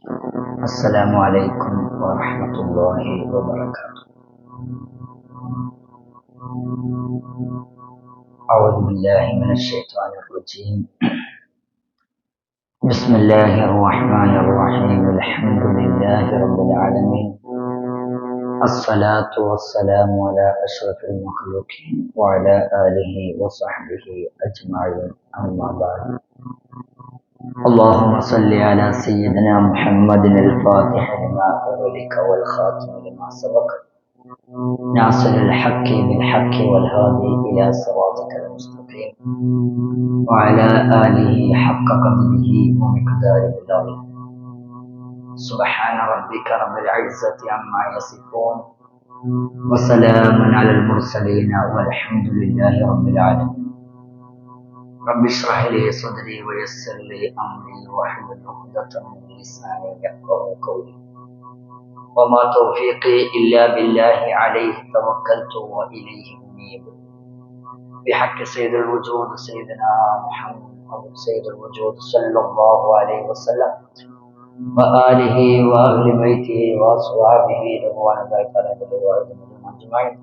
السلام عليكم ورحمة الله وبركاته. أعوذ بالله من الشيطان الرجيم. بسم الله الرحمن الرحيم. الحمد لله رب العالمين. الصلاة والسلام على أشرف المخلوقين وعلى آله وصحبه أجمعين، أما بعد. اللهم صل على سيدنا محمد الفاتح لما أغلق والخاتم لما سبق، ناصر الحق بالحق والهادي إلى صراطك المستقيم، وعلى آله حق قدره ومقداره العظيم. سبحان ربك رب العزة عما يصفون، وسلام على المرسلين، والحمد لله رب العالمين. رب اشرح لي صدري ويسر لي أمري واحلل عقدة من لساني يفقهوا قولي. وما توفيقي إلا بالله، عليه توكلت وإليه أنيب. بحق سيد الوجود سيدنا محمد سيد الوجود صلى الله عليه وسلم وآله وأهل بيته وأصحابه رضوان الله تعالى عليهم أجمعين.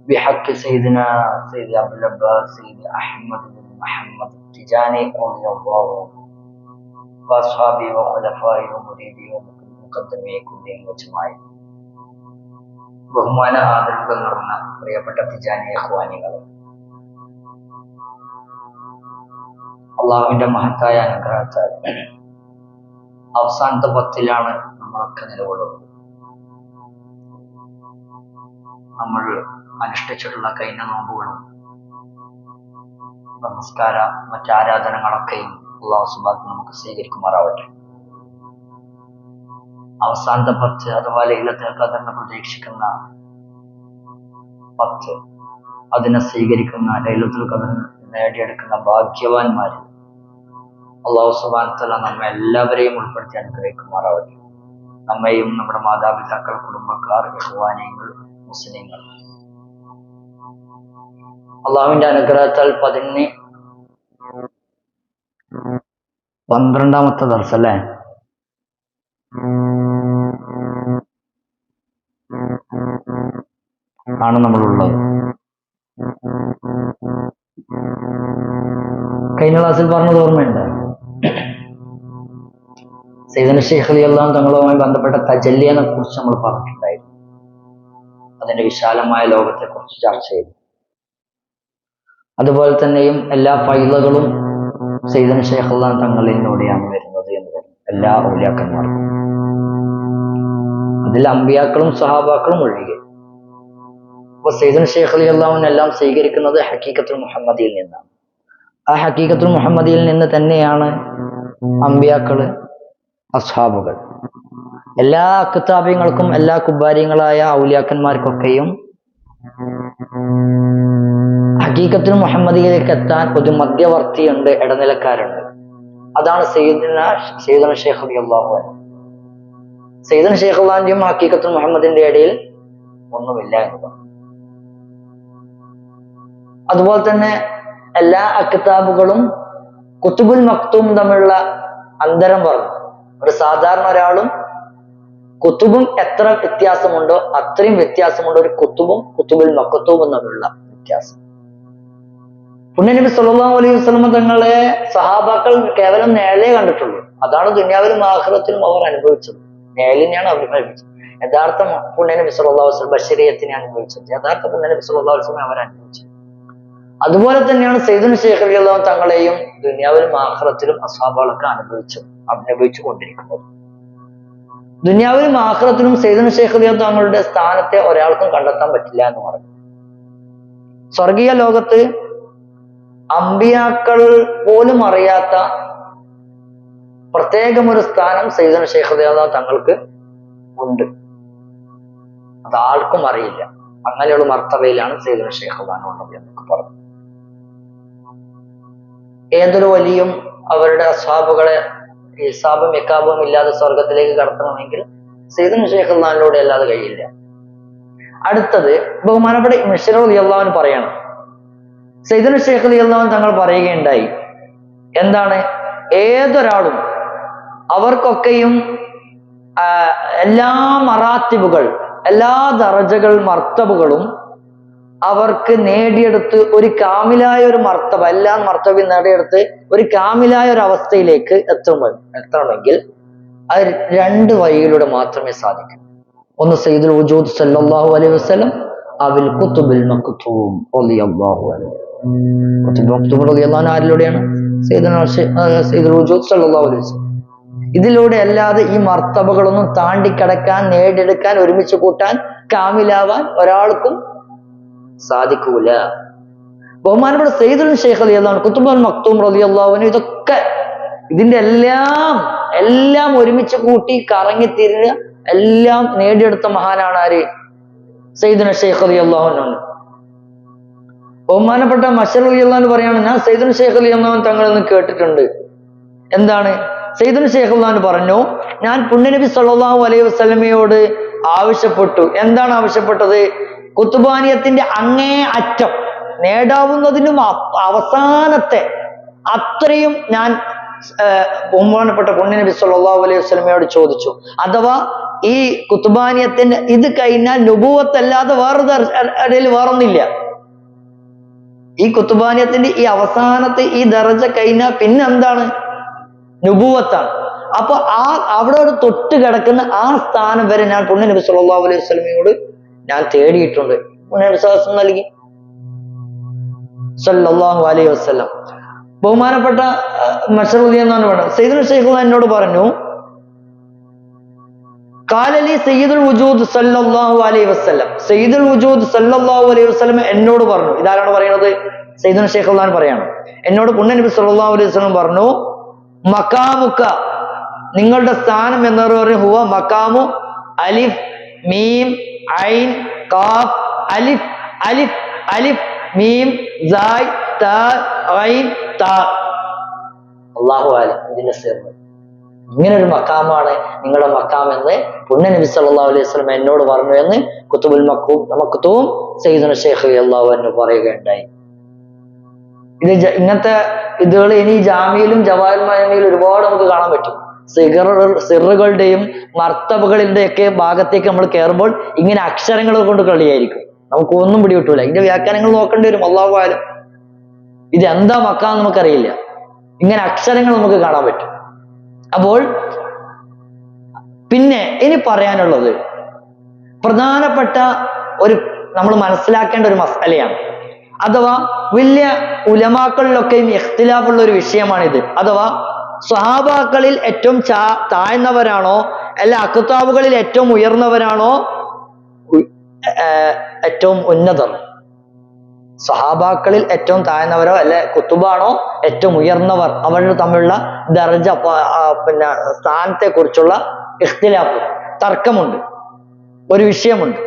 بحق سيدنا سيد عبد العباس سيد أحمد بن محمد التجاني رضي الله عنه وأصحابه وخلفائه ومريده ومقدمي كلهم أجمعين. ബഹുമാന ആദരവുകൾ നിറഞ്ഞ പ്രിയപ്പെട്ട തിജാനി ഇഖ്വാനികളെ, അള്ളാഹുവിന്റെ മഹത്തായ അനുഗ്രഹത്താൽ അവസാനത്തെ പത്തിലാണ് നമ്മളൊക്കെ നിലകൊള്ളുന്നത്. നമ്മൾ അനുഷ്ഠിച്ചിട്ടുള്ള കഴിഞ്ഞ നോമ്പുകളും നമസ്കാര മറ്റാരാധനകളൊക്കെയും അള്ളാഹു സുബ്ഹാനഹു നമുക്ക് സ്വീകരിക്കുമാറാവട്ടെ. അവസാനത്തെ 10 അഥവാ ലൈലത്തുൽ ഖദറിനെ പ്രതീക്ഷിക്കുന്ന 10, അതിനെ സ്വീകരിക്കുന്ന ലൈലത്തുൽ ഖദർ നേടിയെടുക്കുന്ന ഭാഗ്യവാന്മാര് അള്ളാഹു സുബ്ഹാനഹു വ തആല നമ്മെ എല്ലാവരെയും ഉൾപ്പെടുത്തി അനുഗ്രഹിക്കുമാറാവട്ടെ. നമ്മെയും നമ്മുടെ മാതാപിതാക്കൾ, കുടുംബക്കാർ, ഇഖ്വാനികൾ, മുസ്ലിങ്ങൾ അള്ളാഹുവിന്റെ അനുഗ്രഹത്താൽ 12ാമത്തെ ദർസ് അല്ലേ ആണ് നമ്മളുള്ളത്. കഴിഞ്ഞ ക്ലാസ്സിൽ പറഞ്ഞത് ഓർമ്മയുണ്ട്? സയ്യിദുന ശൈഖ് റളിയല്ലാഹു തങ്ങളുമായി ബന്ധപ്പെട്ട തജല്ലിയെ കുറിച്ച് നമ്മൾ പറഞ്ഞിട്ടുണ്ടായിരുന്നു. അതിന്റെ വിശാലമായ ലോകത്തെ കുറിച്ച് ചർച്ച ചെയ്തു. അതുപോലെ തന്നെയും എല്ലാ ഫൈളുകളും സയ്യിദുന ശൈഖ് റളിയല്ലാഹു തങ്ങളിലൂടെയാണ് വരുന്നത് എന്ന് പറഞ്ഞു. എല്ലാ ഔലിയാക്കന്മാർക്കും, അതിൽ അമ്പിയാക്കളും സഹാബാക്കളും ഒഴികെ. അപ്പോൾ സയ്യിദുന ശൈഖ് റളിയല്ലാഹു അൻഹു എല്ലാം സ്വീകരിക്കുന്നത് ഹഖീഖത്തുൽ മുഹമ്മദിയിൽ നിന്നാണ്. ആ ഹഖീഖത്തുൽ മുഹമ്മദിയിൽ നിന്ന് തന്നെയാണ് അമ്പിയാക്കള്, അസ്ഹാബുകൾ. എല്ലാ കിതാബിങ്ങൾക്കും എല്ലാ കുബാരിങ്ങളായ ഔലിയാക്കന്മാർക്കൊക്കെയും ഹഖീഖത്തുൽ മുഹമ്മദിയിലേക്ക് എത്താൻ ഒരു മധ്യവർത്തിയുണ്ട്, ഇടനിലക്കാരുണ്ട്. അതാണ് സയ്യിദുന ശൈഖ് റളിയല്ലാഹു അൻഹു. സയ്യിദുന ശൈഖ് റളിയല്ലാഹു അൻഹും ഹഖീഖത്തുൽ മുഹമ്മദിന്റെ ഇടയിൽ ഒന്നുമില്ല എന്നതാണ്. അതുപോലെ തന്നെ എല്ലാ കിതാബുകളും കുത്തുബുൽ മക്തൂം തമ്മിലുള്ള അന്തരം പറഞ്ഞു. ഒരു സാധാരണ ഒരാളും കുത്തുബും എത്ര വ്യത്യാസമുണ്ടോ അത്രയും വ്യത്യാസമുണ്ട് ഒരു കുത്തുബും കുത്തുബുൽ മക്തൂമും തമ്മിലുള്ള വ്യത്യാസം. പുണ്യനബി സല്ലല്ലാഹു അലൈഹി വസല്ലം തങ്ങളെ സഹാബാക്കൾ കേവലം നേരെ കണ്ടിട്ടുള്ളൂ. അതാണ് ദുനിയാവിലും ആഖിറത്തിലും അവർ അനുഭവിച്ചത്. നേലിനെയാണ് അവർ അനുഭവിച്ചത്. യഥാർത്ഥ പുണ്യനബി സല്ലല്ലാഹു അലൈഹി വസല്ലം ബശരിയത്തിനെ അനുഭവിച്ചത്. യഥാർത്ഥ പുണ്യനബി സല്ലല്ലാഹു അലൈഹി വസല്ലം അവർ അനുഭവിച്ചത്. അതുപോലെ തന്നെയാണ് സയ്യിദുന ശൈഖ് റളിയല്ലാഹു തങ്ങളെയും ദുനിയാവിലും ആഖിറത്തിലും അസ്ഹാബുകളൊക്കെ അനുഭവിച്ചു കൊണ്ടിരിക്കുന്നത്. ദുനിയാവിലും ആഖിറത്തിലും സയ്യിദുന ശൈഖ് റളിയല്ലാഹു തങ്ങളുടെ സ്ഥാനത്തെ ഒരാൾക്കും കണ്ടെത്താൻ പറ്റില്ല എന്ന് പറഞ്ഞു. സ്വർഗീയ ലോകത്ത് അമ്പിയാക്കൾ പോലും അറിയാത്ത പ്രത്യേകമൊരു സ്ഥാനം സയ്യിദുന ശൈഖ് റളിയല്ലാഹു തങ്ങൾക്ക് ഉണ്ട്. അത് ആർക്കും അറിയില്ല. അങ്ങനെയുള്ള മർത്തബയിലാണ് സയ്യിദുന ശൈഖ് റളിയല്ലാഹു അൻഹു എന്നൊക്കെ പറഞ്ഞു. ഏതൊരു വലിയും അവരുടെ അസ്ഹാബുകളെ ഹിസാബും ഇഖാബും ഇല്ലാതെ സ്വർഗത്തിലേക്ക് കടത്തണമെങ്കിൽ സയ്യിദുന ശൈഖ് റളിയല്ലാഹു അൻഹുവിലൂടെ അല്ലാതെ കഴിയില്ല. അടുത്തത് ബഹുമാനപ്പെട്ട മിശ്രി റളിയല്ലാഹു അൻഹു പറയണം. സയ്യിദുന ശൈഖ് റളിയല്ലാഹു അൻഹു തങ്ങൾ പറയുകയുണ്ടായി, എന്താണ്? ഏതൊരാളും അവർക്കൊക്കെയും എല്ലാ മറാത്തിബുകൾ, എല്ലാ ദറജകൾ, മർത്തബുകളും അവർക്ക് നേടിയെടുത്ത് ഒരു കാമിലായ ഒരു മർത്തബ, എല്ലാ മർത്തബയും നേടിയെടുത്ത് ഒരു കാമിലായ ഒരു അവസ്ഥയിലേക്ക് എത്തണമെങ്കിൽ അത് രണ്ട് വഴിയിലൂടെ മാത്രമേ സാധിക്കൂ. ഒന്ന് സയ്യിദുൽ വജൂദ് സല്ലല്ലാഹു അലൈഹി വസല്ലം, അവിൽ ഖുതുബുൽ മക്തൂം റളിയല്ലാഹു അൻഹു. ഖുതുബുൽ മക്തൂം റളിയല്ലാഹു അൻഹു ആരിലൂടെയാണ്? സയ്യിദുൽ വജൂദ് സല്ലല്ലാഹു അലൈഹി വസല്ലം. ഇതിലൂടെ അല്ലാതെ ഈ മർത്തബകളൊന്നും താണ്ടിക്കടക്കാൻ, നേടിയെടുക്കാൻ, ഒരുമിച്ച് കൂട്ടാൻ, കാമിലാവാൻ ഒരാൾക്കും സാധിക്കൂല. ബഹുമാനപ്പെട്ട സയ്യിദുൽ ശൈഖ് റളിയല്ലാഹു അൻഹു, ഖുതുബുൽ മക്തൂം റളിയല്ലാഹു അൻഹു, ഇതൊക്കെ ഇതിന്റെ എല്ലാം ഒരുമിച്ച് കൂട്ടി കറങ്ങിത്തിരിഞ്ഞ് എല്ലാം നേടിയെടുത്ത മഹാനാണ് ആര്? സയ്യിദുൽ ശൈഖ് റളിയല്ലാഹു അൻഹു. ബഹുമാനപ്പെട്ട മശർ റളിയല്ലാഹു അൻഹു പറയാണ്, ഞാൻ സയ്യിദുൽ ശൈഖ് റളിയല്ലാഹു അൻഹു തങ്ങളിൽ നിന്ന് കേട്ടിട്ടുണ്ട്. എന്താണ്? സയ്യിദുൽ ശൈഖ് റളിയല്ലാഹു അൻഹു പറഞ്ഞു, ഞാൻ പുണ്യനബി സല്ലല്ലാഹു അലൈഹി വസല്ലമയോട് ആവശ്യപ്പെട്ടു. എന്താണ് ആവശ്യപ്പെട്ടത്? ഖുത്ബാനിയത്തിന്റെ അങ്ങേ അറ്റം, നേടാവുന്നതിനും അവസാനത്തെ അത്രയും ഞാൻ ബഹുമാനപ്പെട്ട പുണ്യനബി സല്ലല്ലാഹു അലൈഹി വസല്ലമയോട് ചോദിച്ചു. അഥവാ ഈ ഖുത്ബാനിയത്തിന്റെ ഇത് കഴിഞ്ഞാൽ നുബുവത്തല്ലാതെ വേറൊന്നില്ല. ഈ ഖുത്ബാനിയത്തിന്റെ ഈ അവസാനത്തെ ഈ ദറജ കഴിഞ്ഞാൽ പിന്നെ എന്താണ്? നുബുവത്താണ്. അപ്പൊ അവിടെ ഒരു തൊട്ട് കിടക്കുന്ന ആ സ്ഥാനം വരെ ഞാൻ പുണ്യനബി സല്ലല്ലാഹു അലൈഹി വസല്ലമയോട് ഞാൻ തേടിയിട്ടുണ്ട്. പുണ്യനബി നൽകി സല്ലല്ലാഹു അലൈഹി വസല്ലം. ബഹുമാനപ്പെട്ട മശർ റളിയല്ലാഹു അൻഹു പറഞ്ഞു, സയ്യിദുൽ ശൈഖ് എന്നോട് പറഞ്ഞു, ഖാലലി സയ്യിദുൽ വജൂദ് സല്ലല്ലാഹു അലൈഹി വസല്ലം, സയ്യിദുൽ വജൂദ് സല്ലല്ലാഹു അലൈഹി വസല്ലം എന്നോട് പറഞ്ഞു. ഇതാരാണ് പറയുന്നത്? സയ്യിദുൽ ശൈഖ് പറയാണ്, എന്നോട് പുണ്യനബി സല്ലല്ലാഹു അലൈഹി വസല്ലം പറഞ്ഞു, മഖാമുക, നിങ്ങളുടെ സ്ഥാനം എന്ന് പറയുന്നത് ഹുവ മഖാമു അലിഫ് മീം ഐൻ ഖാഫ് അലിഫ് അലിഫ് അലിഫ് മീം സായ് താ ഐൻ താ. അല്ലാഹു അലം. ഇതിന്റെ സിർറ് ഇങ്ങനെ ഒരു മഖാമാണ് നിങ്ങളുടെ മഖാം എന്ന് പുണ്യനബി സല്ലല്ലാഹു അലൈഹി വസല്ലം എന്നോട് പറഞ്ഞു എന്ന് ഖുതുബുൽ മക്തൂം സയ്യിദുൽ ശൈഖ് റളിയല്ലാഹു അൻഹു പറയുകയുണ്ടായി. ഇങ്ങനത്തെ ഇതുകൾ ഇനി ജാമിയിലും ജവാഹിറുൽ മഅനിയിലും ഒരുപാട് നമുക്ക് കാണാൻ പറ്റും. സിറുകളുടെയും മർത്തബുകളുടെ ഒക്കെ ഭാഗത്തേക്ക് നമ്മൾ കയറുമ്പോൾ ഇങ്ങനെ അക്ഷരങ്ങൾ കൊണ്ട് കളിയായിരിക്കും, നമുക്ക് ഒന്നും പിടികിട്ടൂല. ഇതിന്റെ വ്യാഖ്യാനങ്ങൾ നോക്കേണ്ടി വരും. അല്ലാഹു അലം. ഇത് എന്താ മക്കാന്ന് നമുക്കറിയില്ല. ഇങ്ങനെ അക്ഷരങ്ങൾ നമുക്ക് കാണാൻ പറ്റും. അപ്പോൾ പിന്നെ ഇനി പറയാനുള്ളത് പ്രധാനപ്പെട്ട ഒരു നമ്മൾ മനസ്സിലാക്കേണ്ട ഒരു മസലയാണ്. അഥവാ വലിയ ഉലമാക്കളിലൊക്കെയും ഇഖ്തിലാഫുള്ള ഒരു വിഷയമാണിത്. അഥവാ സ്വഹാബാക്കളിൽ ഏറ്റവും താഴ്ന്നവരാണോ അല്ല അഖ്താബുകളിൽ ഏറ്റവും ഉയർന്നവരാണോ ഏറ്റവും ഉന്നതർ? സഹാബാക്കളിൽ ഏറ്റവും താഴ്ന്നവരോ അല്ലെ കുത്തുബാണോ ഏറ്റവും ഉയർന്നവർ? അവർ തമ്മിലുള്ള ദർജ, പിന്നെ സ്ഥാനത്തെ കുറിച്ചുള്ള ഇഖ്തിലാഫ്, തർക്കമുണ്ട്, ഒരു വിഷയമുണ്ട്.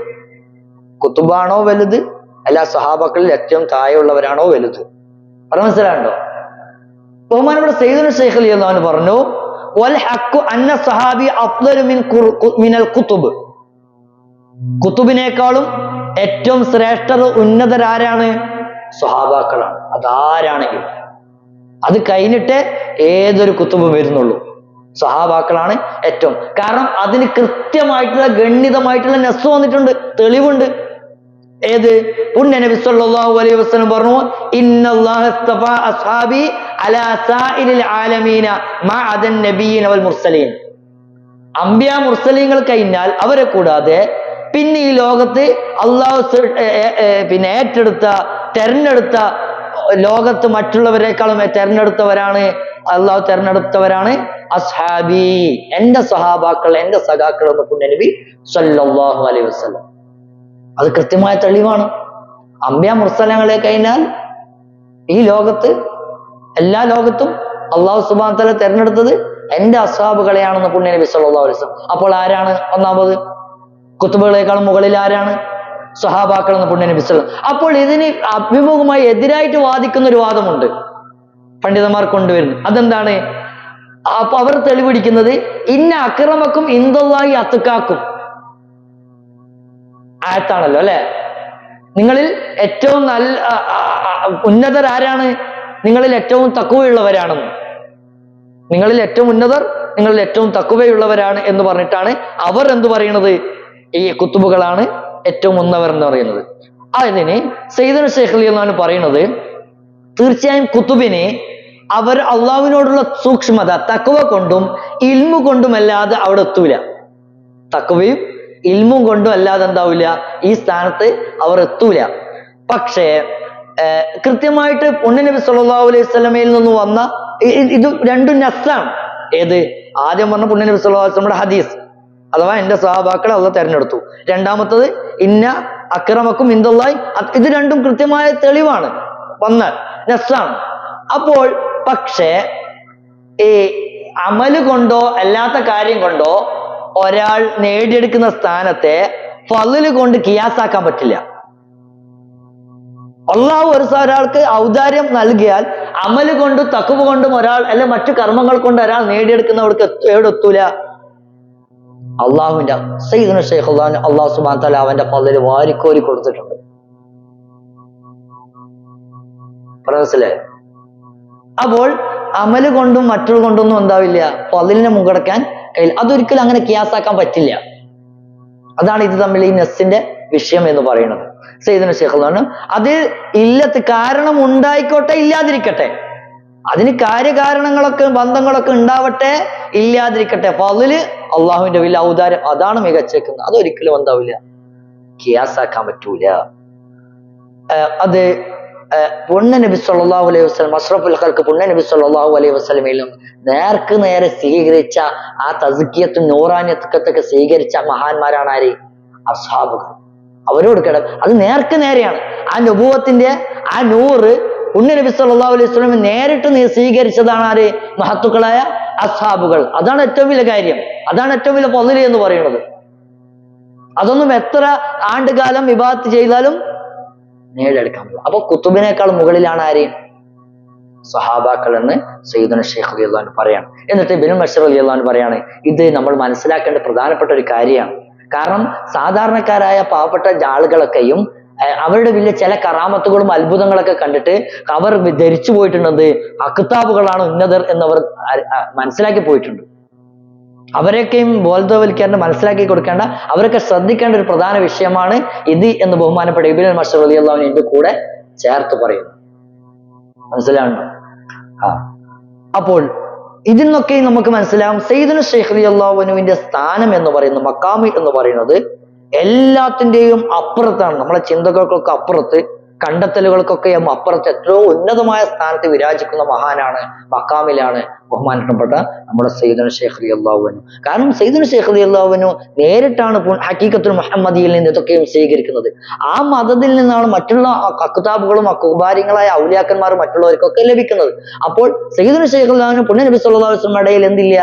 കുത്തുബാണോ വലുത് അല്ല സഹാബാക്കളിൽ ഏറ്റവും താഴെയുള്ളവരാണോ വലുത്? മനസ്സിലാണ്ടോ? ബഹുമാനപ്പെട്ട സയ്യിദുൽ ശൈഖ് റളിയല്ലാഹു അൻഹു പറഞ്ഞു, വൽ ഹഖ്ഖു അന്ന സഹാബി അഫ്ളലു മിനൽ ഖുതുബ്, കുത്തുബിനേക്കാളും ഏറ്റവും ശ്രേഷ്ഠർ ഉന്നതരാരാണ്? സ്വഹാബാക്കളാണ്. അതാരാണെങ്കിലും അത് കഴിഞ്ഞിട്ട് ഏതൊരു കുത്തുബും വരുന്നുള്ളൂ. സ്വഹാബാക്കളാണ് ഏറ്റവും. കാരണം അതിന് കൃത്യമായിട്ടുള്ള ഗണ്യതമായിട്ടുള്ള നസ് വന്നിട്ടുണ്ട്, തെളിവുണ്ട്. ഏത്? പുണ്യനബി സല്ലല്ലാഹു അലൈഹി വസല്ലം പറഞ്ഞു, ഇന്നല്ലാഹ ഇസ്തഫാ അസ്ഹാബി അലാ സാഇരിൽ ആലമീന മഅദൻ നബിയ്യിന വൽ മുർസലീൻ. അംബിയ മുർസലീങ്ങൾ കഴിഞ്ഞാൽ അവരെ കൂടാതെ പിന്നെ ഈ ലോകത്ത് അള്ളാഹു പിന്നെ തെരഞ്ഞെടുത്ത ലോകത്ത് മറ്റുള്ളവരെക്കാളും തെരഞ്ഞെടുത്തവരാണ്, അള്ളാഹു തെരഞ്ഞെടുത്തവരാണ് അസ്ഹാബി, എന്റെ സഹാബാക്കൾ, എന്റെ സഖാക്കൾ എന്ന് പുണ്യനബി സല്ലല്ലാഹു അലൈഹി വസല്ലം. അത് കൃത്യമായ തെളിവാണ്. അംബിയ മുർസലങ്ങളെ കഴിഞ്ഞാൽ ഈ ലോകത്ത് എല്ലാ ലോകത്തും അള്ളാഹു സുബ്ഹാനഹു വ തആല തെരഞ്ഞെടുത്തത് എന്റെ അസ്ഹാബുകളെയാണെന്ന് പുണ്യനബി സല്ലല്ലാഹു അലൈഹി വസല്ലം. അപ്പോൾ ആരാണ് ഒന്നാമത്? കുത്തുബുകളെക്കാളും മുകളിൽ ആരാണ്? സ്വഹാബാക്കൾ എന്ന് പുണ്യനബി സല്ലല്ലാഹു അലൈഹി വസല്ലം. അപ്പോൾ ഇതിന് അഭിമുഖമായി എതിരായിട്ട് വാദിക്കുന്ന ഒരു വാദമുണ്ട് പണ്ഡിതന്മാർ കൊണ്ടുവരുന്നത്. അതെന്താണ്? അപ്പൊ അവർ തെളിവിടിക്കുന്നത് ഇന്ന അക്രമക്കും ഇൻദല്ലാഹി അത്ഖാക്കും ആയത്താണല്ലോ അല്ലെ. നിങ്ങളിൽ ഏറ്റവും ഉന്നതരാരാണ്? നിങ്ങളിൽ ഏറ്റവും തഖ്വയുള്ളവരാണെന്ന്. നിങ്ങളിൽ ഏറ്റവും ഉന്നതർ നിങ്ങളിൽ ഏറ്റവും തഖ്വയുള്ളവരാണ് എന്ന് പറഞ്ഞിട്ടാണ് അവർ എന്ത് പറയുന്നത്, ഈ കുത്തുബുകളാണ് ഏറ്റവും ഉന്നതർ എന്ന് പറയുന്നത്. അതിന് സയ്യിദുന ശൈഖ് റളിയല്ലാഹു അൻഹു പറയുന്നത്, തീർച്ചയായും കുത്തുബിനെ അവർ അള്ളാഹുവിനോടുള്ള സൂക്ഷ്മത തഖ്വ കൊണ്ടും ഇൽമു കൊണ്ടുമല്ലാതെ അവിടെ എത്തൂല. തഖ്വയും ഇൽമും കൊണ്ടും അല്ലാതെ എന്താവില്ല ഈ സ്ഥാനത്ത് അവർ എത്തൂല. പക്ഷേ കൃത്യമായിട്ട് പുണ്യനബി സല്ലല്ലാഹു അലൈഹി വസല്ലമയിൽ നിന്ന് വന്ന ഇത് രണ്ടും നസ്സാണ്. ഏത്? ആദ്യം പറഞ്ഞ പുണ്യനബി സല്ലല്ലാഹു അലൈഹി വസല്ലമയുടെ ഹദീസ്, അഥവാ എന്റെ സഹാബാക്കളെ അള്ളാഹ് തെരഞ്ഞെടുത്തു. രണ്ടാമത്തത് ഇന്ന അക്രമക്കും ഇന്ദല്ലാഹി, ഇത് രണ്ടും കൃത്യമായ തെളിവാണ്, വന്ന നസ്സാണ്. അപ്പോൾ പക്ഷേ ഈ അമല് കൊണ്ടോ അല്ലാത്ത കാര്യം കൊണ്ടോ ഒരാൾ നേടിയെടുക്കുന്ന സ്ഥാനത്തെ ഫള് കൊണ്ട് കിയാസാക്കാൻ പറ്റില്ല. അള്ളാഹു ഒരാൾക്ക് ഔദാര്യം നൽകിയാൽ അമല് കൊണ്ടും തഖ്വ കൊണ്ടും ഒരാൾ അല്ലെ മറ്റു കർമ്മങ്ങൾ കൊണ്ട് ഒരാൾ നേടിയെടുക്കുന്നവർക്ക് എവിടെ എത്തൂല? അള്ളാഹുവിന്റെ സയ്യിദുന ശൈഖ് അള്ളാഹു സുബ്ഹാനഹു വ തആല അവന്റെ ഫള് വാരിക്കോരി കൊടുത്തിട്ടുണ്ട്. മനസ്സിലായോ? അപ്പോൾ അമല് കൊണ്ടും മറ്റുള്ള കൊണ്ടൊന്നും എന്താവില്ല ഫളിനെ മുകടക്കാൻ കഴിയില്ല. അതൊരിക്കലും അങ്ങനെ കിയാസാക്കാൻ പറ്റില്ല. അതാണ് ഇത് തമ്മിൽ ഈ നസ്സിന്റെ വിഷയം എന്ന് പറയുന്നത്. സയ്യിദുന ശൈഖ് അള്ളാഹു അത് ഇല്ലത്ത് കാരണം ഉണ്ടായിക്കോട്ടെ ഇല്ലാതിരിക്കട്ടെ, അതിന് കാര്യകാരണങ്ങളൊക്കെ ബന്ധങ്ങളൊക്കെ ഉണ്ടാവട്ടെ ഇല്ലാതിരിക്കട്ടെ, ഫളില് അള്ളാഹുവിന്റെ വലിയ ഔദാര്യം അതാണ് മികച്ചേക്കുന്നത്. അതൊരിക്കലും എന്താവില്ല കിയാസാക്കാൻ പറ്റൂല. അത് പുണ്യനബി സല്ലല്ലാഹു അലൈഹി വസല്ലം അഷ്റഫുൽ ഖൽഖ് പുണ്യനബി സല്ലല്ലാഹു അലൈഹി വസല്ലമയിലും നേർക്ക് നേരെ സ്വീകരിച്ച ആ തസ്കിയത്തും നൂറാനിയത്തൊക്കെ സ്വീകരിച്ച മഹാന്മാരാണ് ആര്? അസ്ഹാബുകൾ. അവരോട് അത് നേർക്ക് നേരെയാണ്. ആ നുബുവത്തിന്റെ ആ നൂറ് പുണ്യനബി സല്ലല്ലാഹു അലൈഹി വസല്ലം നേരിട്ട് സ്വീകരിച്ചതാണ് ആര്? മഹത്തുക്കളായ അസ്ഹാബുകൾ. അതാണ് ഏറ്റവും വലിയ കാര്യം, അതാണ് ഏറ്റവും വലിയ ഫള് എന്ന് പറയുന്നത്. അതൊന്നും എത്ര ആണ്ടുകാലം ഇബാദത്ത് ചെയ്താലും നേടിയെടുക്കാൻ പറ്റില്ല. അപ്പൊ കുത്തുബിനേക്കാൾ മുകളിലാണ് ആര്? സഹാബാക്കൾ എന്ന് സയ്യിദുന ശൈഖ് റളിയല്ലാഹു അൻഹു പറയാണ്. എന്നിട്ട് ഇബ്നുൽ മശ്ഹർ റളിയല്ലാഹു അൻഹു പറയാണ്, ഇത് നമ്മൾ മനസ്സിലാക്കേണ്ട പ്രധാനപ്പെട്ട ഒരു കാര്യമാണ്. കാരണം സാധാരണക്കാരായ പാവപ്പെട്ട ആളുകളൊക്കെയും അവരുടെ വലിയ ചില കറാമത്തുകളും അത്ഭുതങ്ങളൊക്കെ കണ്ടിട്ട് അവർ ധരിച്ചു പോയിട്ടുള്ളത് അക്താബുകളാണ് ഉന്നതർ എന്നവർ മനസ്സിലാക്കി പോയിട്ടുണ്ട്. അവരെയൊക്കെയും ബോധവൽക്കരണം മനസ്സിലാക്കി കൊടുക്കേണ്ട, അവരൊക്കെ ശ്രദ്ധിക്കേണ്ട ഒരു പ്രധാന വിഷയമാണ് ഇത് എന്ന് ബഹുമാനപ്പെട്ട ഇബ്നുൽ മശ്ഹർ റളിയല്ലാഹു അൻഹു ഇതിന്റെ കൂടെ ചേർത്ത് പറയുന്നു. മനസ്സിലാവുന്നുണ്ടോ? അപ്പോൾ ഇതിന്നൊക്കെ നമുക്ക് മനസ്സിലാവും സയ്യിദുന ശൈഖ് റളിയല്ലാഹു അൻഹുവിന്റെ സ്ഥാനം എന്ന് പറയുന്നത്, മഖാമി എന്ന് പറയുന്നത് എല്ലാത്തിന്റെയും അപ്പുറത്താണ്. നമ്മളെ ചിന്തകൾക്കൊക്കെ അപ്പുറത്ത്, കണ്ടെത്തലുകൾക്കൊക്കെ അപ്പുറത്ത് എത്രയോ ഉന്നതമായ സ്ഥാനത്ത് വിരാജിക്കുന്ന മഹാനാണ്, മഖാമിലാണ് ബഹുമാനപ്പെട്ട നമ്മുടെ സയ്യിദുന ശൈഖ് റളിയല്ലാഹു അൻഹു. കാരണം സയ്യിദുന ശൈഖ് റളിയല്ലാഹു അൻഹു നേരിട്ടാണ് ഹഖീഖത്തുൽ മുഹമ്മദിയിൽ നിന്ന് ഇതൊക്കെയും സ്വീകരിക്കുന്നത്. ആ മതത്തിൽ നിന്നാണ് മറ്റുള്ള അക്താബുകളും അക്കുബാരികളായ ഔലിയാക്കന്മാരും മറ്റുള്ളവർക്കൊക്കെ ലഭിക്കുന്നത്. അപ്പോൾ സയ്യിദുന ശൈഖ് റളിയല്ലാഹു അൻഹു പുണ്യ നബി സല്ലല്ലാഹു അലൈഹി വസല്ലം ഇടയിൽ എന്തില്ല?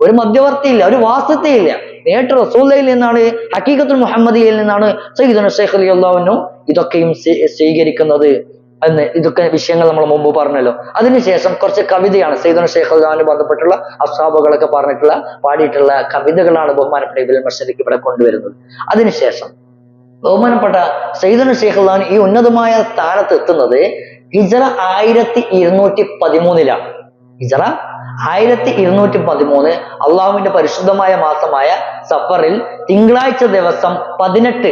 ഒരു മധ്യവർത്തിയില്ല, ഒരു വാസ്തവയില്ല. നേരിട്ട് റസൂലുള്ളാഹിയിൽ നിന്നാണ്, ഹഖീഖത്തുൽ മുഹമ്മദിയിൽ നിന്നാണ് സയ്യിദുന ശൈഖ് റളിയല്ലാഹു അൻഹു ഇതൊക്കെയും സ്വീകരിക്കുന്നത് എന്ന് ഇതൊക്കെ വിഷയങ്ങൾ നമ്മൾ മുമ്പ് പറഞ്ഞല്ലോ. അതിനുശേഷം കുറച്ച് കവിതയാണ് സയ്യിദുന ശൈഖ് റളിയല്ലാഹു അൻഹു ബന്ധപ്പെട്ടുള്ള അസ്ഹാബുകളൊക്കെ പറഞ്ഞിട്ടുള്ള പാടിയിട്ടുള്ള കവിതകളാണ് ബഹുമാനപ്പെട്ട ഇബ്നുൽ മശ്ഹർ ഇവിടെ കൊണ്ടുവരുന്നത്. അതിനുശേഷം ബഹുമാനപ്പെട്ട സയ്യിദുന ശൈഖ് റളിയല്ലാഹു അൻഹു ഈ ഉന്നതമായ സ്ഥാനത്ത് എത്തുന്നത് ഹിജ്റ 1213 ഹിജ്റ 1213 അള്ളാഹുവിന്റെ പരിശുദ്ധമായ മാസമായ സഫറിൽ തിങ്കളാഴ്ച ദിവസം 18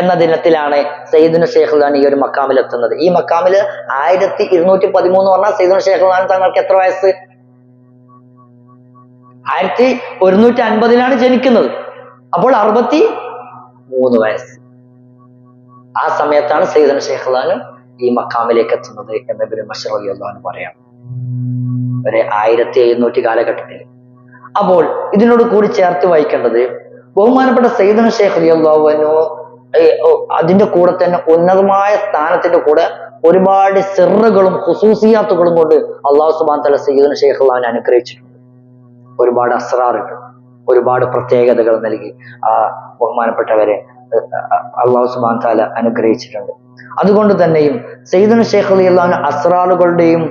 എന്ന ദിനത്തിലാണ് സയ്യിദുന ശൈഖ് റളിയല്ലാഹു അൻഹു ഈ ഒരു മക്കാമിൽ എത്തുന്നത്. ഈ മക്കാമില് 1213 പറഞ്ഞാൽ സയ്യിദുന ശൈഖ് റളിയല്ലാഹു അൻഹു തങ്ങൾക്ക് എത്ര വയസ്സ്? 1150 ജനിക്കുന്നത്. അപ്പോൾ 63 വയസ്സ്. ആ സമയത്താണ് സയ്യിദുന ശൈഖ് റളിയല്ലാഹു അൻഹു ഈ മക്കാമിലേക്ക് എത്തുന്നത് എന്ന് ഇബ്നുൽ മശ്ഹർ റളിയല്ലാഹു അൻഹു പറയാം. ഒരു 1700 കാലഘട്ടത്തിൽ. അപ്പോൾ ഇതിനോട് കൂടി ചേർത്ത് വായിക്കേണ്ടത് ബഹുമാനപ്പെട്ട സയ്യിദുന ശൈഖ് റളിയല്ലാഹു അൻഹു അതിന്റെ കൂടെ തന്നെ ഉന്നതമായ സ്ഥാനത്തിന്റെ കൂടെ ഒരുപാട് സിർറുകളും ഖുസൂസിയാത്തുകളും കൊണ്ട് അല്ലാഹു സുബ്ഹാനഹു വ തആല സയ്യിദുന ശൈഖ് റളിയല്ലാഹു അൻഹു അനുഗ്രഹിച്ചിട്ടുണ്ട്. ഒരുപാട് അസ്റാറുകൾ, ഒരുപാട് പ്രത്യേകതകൾ നൽകി ബഹുമാനപ്പെട്ടവരെ അല്ലാഹു സുബ്ഹാനഹു വ തആല അനുഗ്രഹിച്ചിട്ടുണ്ട്. അതുകൊണ്ട് തന്നെയും സയ്യിദുന ശൈഖ് റളിയല്ലാഹു അൻഹു അസ്റാറുകളുടെയും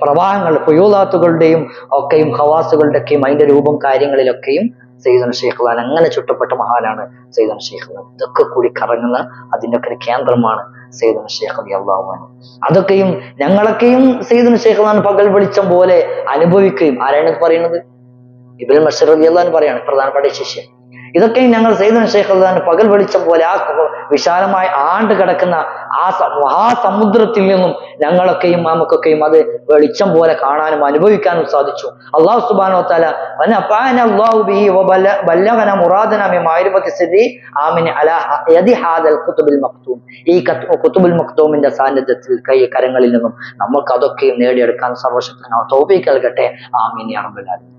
പ്രവാഹങ്ങൾ ഫുയൂദാത്തുകളുടെയും ഒക്കെയും ഖവാസുകളുടെ ഒക്കെയും അതിന്റെ രൂപം കാര്യങ്ങളിലൊക്കെയും സയ്യിദുന ശൈഖ് റളിയല്ലാഹു അൻഹു അങ്ങനെ ചുട്ടപ്പെട്ട മഹാനാണ് സയ്യിദുന ശൈഖ് റളിയല്ലാഹു അൻഹു. ഇതൊക്കെ കൂടി കറങ്ങുന്ന അതിന്റെ ഒക്കെ ഒരു കേന്ദ്രമാണ് സയ്യിദുന ശൈഖ് റളിയല്ലാഹു അൻഹു. അതൊക്കെയും ഞങ്ങളൊക്കെയും സയ്യിദുന ശൈഖ് റളിയല്ലാഹു പകൽ വെളിച്ചം പോലെ അനുഭവിക്കുകയും. ആരാണ് പറയുന്നത്? ഇബ്നുൽ മസ്ഊദ് റളിയല്ലാഹു അൻഹു പറയാണ്, പ്രധാനപ്പെട്ട ശിഷ്യൻ. ഇതൊക്കെയും ഞങ്ങൾ സയ്യിദുന ശൈഖ് റളിയല്ലാഹു അൻഹു പകൽ വെളിച്ചം പോലെ ആ വിശാലമായി ആണ്ട് കിടക്കുന്ന ആ മഹാസമുദ്രത്തിൽ നിന്നും ഞങ്ങളൊക്കെയും നമുക്കൊക്കെയും അത് വെളിച്ചം പോലെ കാണാനും അനുഭവിക്കാനും സാധിച്ചു. അല്ലാഹു സുബ്ഹാനഹു വ തആല വനഫഅന അല്ലാഹു ബിഹി വബല്ലഗന മുറാദന മിൻ മഅരിഫത്തി സിർരി ആമിൻ അലാ യദി ഹാദൽ ഖുതുബുൽ മക്തൂം. ഈ ഖുതുബുൽ മക്തൂമിന്റെ സാന്നിധ്യത്തിൽ കരങ്ങളിൽ നിന്നും നമുക്ക് അതൊക്കെയും നേടിയെടുക്കാൻ സർവശക്തനായ തൗഫീഖ് നൽകട്ടെ. ആമീൻ യാ റബ്ബൽ ആലമീൻ.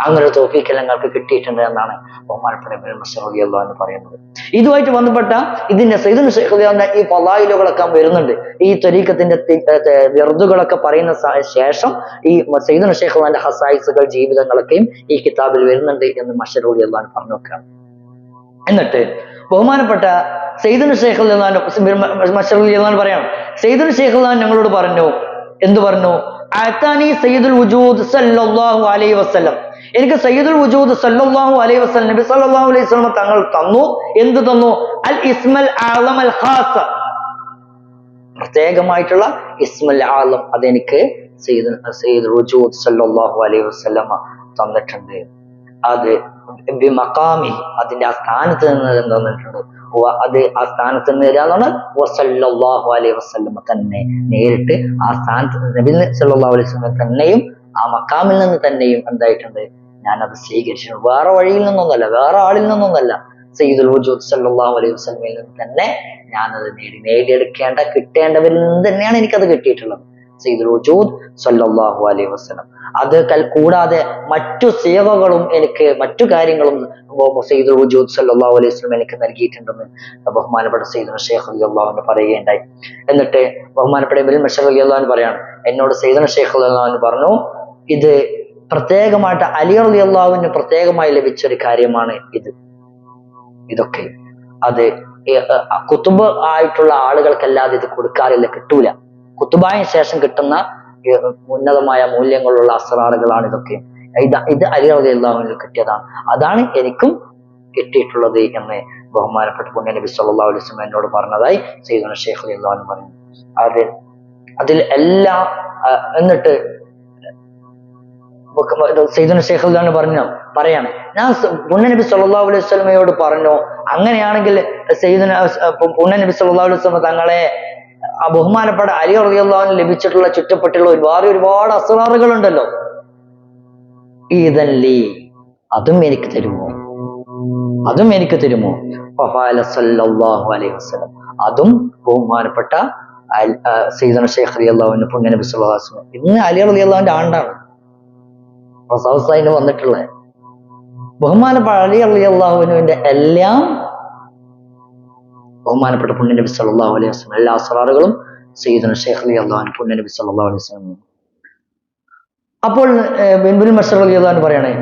അങ്ങനെ ഒരു തൗഫീഖ് ഞങ്ങൾക്ക് കിട്ടിയിട്ടുണ്ട് എന്നാണ് ബഹുമാനപ്പെട്ട ഇബ്നുൽ മസ്ഊദ് റളിയല്ലാഹു അൻഹു പറയുന്നത്. ഇതുമായിട്ട് ബന്ധപ്പെട്ട ഇതിന്റെ സയ്യിദുന ശൈഖ് റളിയല്ലാഹു അൻഹു ഈ ഫളായിലുകളൊക്കെ വരുന്നുണ്ട്. ഈ ത്വരീഖത്തിന്റെ വെറുതുകളൊക്കെ പറയുന്ന ശേഷം ഈ സയ്യിദുന ശൈഖ് റളിയല്ലാഹു അൻഹുവിന്റെ ഹസായിസുകൾ ജീവിതങ്ങളൊക്കെയും ഈ കിതാബിൽ വരുന്നുണ്ട് എന്ന് മസ്ഊദ് റളിയല്ലാഹു അൻഹു പറഞ്ഞു വെക്കുകയാണ്. എന്നിട്ട് ബഹുമാനപ്പെട്ട സയ്യിദുന ശൈഖ് റളിയല്ലാഹു അൻഹു മസ്ഊദ് റളിയല്ലാഹു അൻഹു പറയാണ്, സയ്യിദുന ശൈഖ് റളിയല്ലാഹു അൻഹു ഞങ്ങളോട് പറഞ്ഞു, എന്ത് പറഞ്ഞു? അഅതാനി സയ്യിദുൽ വജൂദ് സല്ലല്ലാഹു അലൈഹി വസല്ലം, എനിക്ക് സയ്യിദുൽ വജൂദ് സല്ലല്ലാഹു അലൈഹി വസല്ലം നബി സല്ലല്ലാഹു അലൈഹി വസല്ലം തങ്ങൾ തന്നു. എന്ത് തന്നു? അൽ ഇസ്മൽ ആലം അൽ ഖാസ, പ്രത്യേകമായിട്ടുള്ള ഇസ്മുൽ ആലം അതെനിക്ക് സയ്യിദുൽ വജൂദ് സല്ലല്ലാഹു അലൈഹി വസല്ലം തന്നിട്ടുണ്ട്. അത് ബിമഖാമി, അതിന്റെ ആ സ്ഥാനത്ത് നിന്ന് തന്നിട്ടുണ്ട്. അത് ആ സ്ഥാനത്ത് നിന്ന് തരാന്നാണ് സല്ലല്ലാഹു അലൈഹി വസല്ലം തന്നെ നേരിട്ട് ആ സ്ഥാനത്ത് നബി സല്ലല്ലാഹു അലൈഹി വസല്ലം തന്നെയും ആ മക്കാമിൽ നിന്ന് തന്നെയും എന്തായിട്ടുണ്ട്, ഞാനത് സ്വീകരിച്ചിട്ടുണ്ട്. വേറെ വഴിയിൽ നിന്നൊന്നല്ല, വേറെ ആളിൽ നിന്നൊന്നല്ല, സയ്യിദുൽ വജൂദ് സല്ലല്ലാഹു അലൈഹി വസല്ലമയിൽ നിന്ന് തന്നെ ഞാനത് നേടിയെടുക്കേണ്ട കിട്ടേണ്ടവരിൽ നിന്ന് തന്നെയാണ് എനിക്കത് കിട്ടിയിട്ടുള്ളത്. സയ്യിദുൽ വജൂദ് സല്ലല്ലാഹു അലൈഹി വസല്ലം. അത് കൂടാതെ മറ്റു സേവകളും എനിക്ക്, മറ്റു കാര്യങ്ങളും സയ്യിദുൽ വജൂദ് സല്ലല്ലാഹു അലൈഹി വസല്ലം എനിക്ക് നൽകിയിട്ടുണ്ടെന്ന് ബഹുമാനപ്പെട്ട സയ്യിദുന ശൈഖ് റളിയല്ലാഹു അൻഹു പറയുകയുണ്ടായി. എന്നിട്ട് ബഹുമാനപ്പെട്ട ഇബ്നുൽ മസ്ഊദ് റളിയല്ലാഹു അൻഹു പറയാണ്, എന്നോട് സയ്യിദുന ശൈഖ് റളിയല്ലാഹു അൻഹു പറഞ്ഞു, ഇത് പ്രത്യേകമായിട്ട് അലി റളിയല്ലാഹു അൻഹു പ്രത്യേകമായി ലഭിച്ച ഒരു കാര്യമാണ് ഇതൊക്കെ. അത് കുത്തുബ് ആയിട്ടുള്ള ആളുകൾക്കല്ലാതെ ഇത് കൊടുക്കാറില്ല, കിട്ടൂല. കുത്തുബായതിനു ശേഷം കിട്ടുന്ന ഉന്നതമായ മൂല്യങ്ങളുള്ള അസ്റാറുകളാണ് ഇതൊക്കെ. ഇത് അലി റളിയല്ലാഹു അൻഹു കിട്ടിയതാണ്, അതാണ് എനിക്കും കിട്ടിയിട്ടുള്ളത് എന്ന് ബഹുമാനപ്പെട്ട പുണ്യ നബി സല്ലല്ലാഹു അലൈഹി വസല്ലം എന്നോട് പറഞ്ഞതായി സയ്യിദുന ശൈഖ് റളിയല്ലാഹു അൻഹു പറയുന്നു. അതിൽ എല്ലാം. എന്നിട്ട് സയ്യിദുന ശൈഖ് റളിയല്ലാഹു അൻഹു പറയാണ്, ഞാൻ പുണ്യ നബി സല്ലല്ലാഹു അലൈഹി വസല്ലമയോട് പറഞ്ഞു, അങ്ങനെയാണെങ്കിൽ പുണ്യ നബി സല്ലല്ലാഹു അലൈഹി വസല്ലം തങ്ങളെ ആ ബഹുമാനപ്പെട്ട അലി റളിയല്ലാഹു അൻഹു ലഭിച്ചിട്ടുള്ള ചുറ്റപ്പെട്ടുള്ള ഒരുപാട് അസ്റാറുകൾ ഉണ്ടല്ലോ, ഈദല്ലി, അതും എനിക്ക് തരുമോ? സല്ലല്ലാഹു അലൈഹി വസല്ലം, അതും ബഹുമാനപ്പെട്ട സയ്യിദുന ശൈഖ് റളിയല്ലാഹു അൻഹു പുണ്യ നബി സല്ലല്ലാഹു അലൈഹി വസല്ലം, ഇന്ന് അലി റളിയല്ലാഹു അൻഹുവിന്റെ ആണ്ടാണ് റസൂലുള്ളാഹിന് വന്നിട്ടുള്ളത്. ബഹുമാനപ്പെട്ട അലി റളിയല്ലാഹു അൻഹുവിന്റെ എല്ലാം ബഹുമാനപ്പെട്ട പുണ്യ നബി സല്ലല്ലാഹു അലൈഹി വസല്ലം എല്ലാ അസ്റാറുകളും സയ്യിദുന ശൈഖ് റളിയല്ലാഹു അൻഹു പുണ്യ നബി സല്ലല്ലാഹു അലൈഹി വസല്ലം. അപ്പോൾ ഇബ്നുൽ മസ്ഊദ് റളിയല്ലാഹു അൻഹു പറയണേ,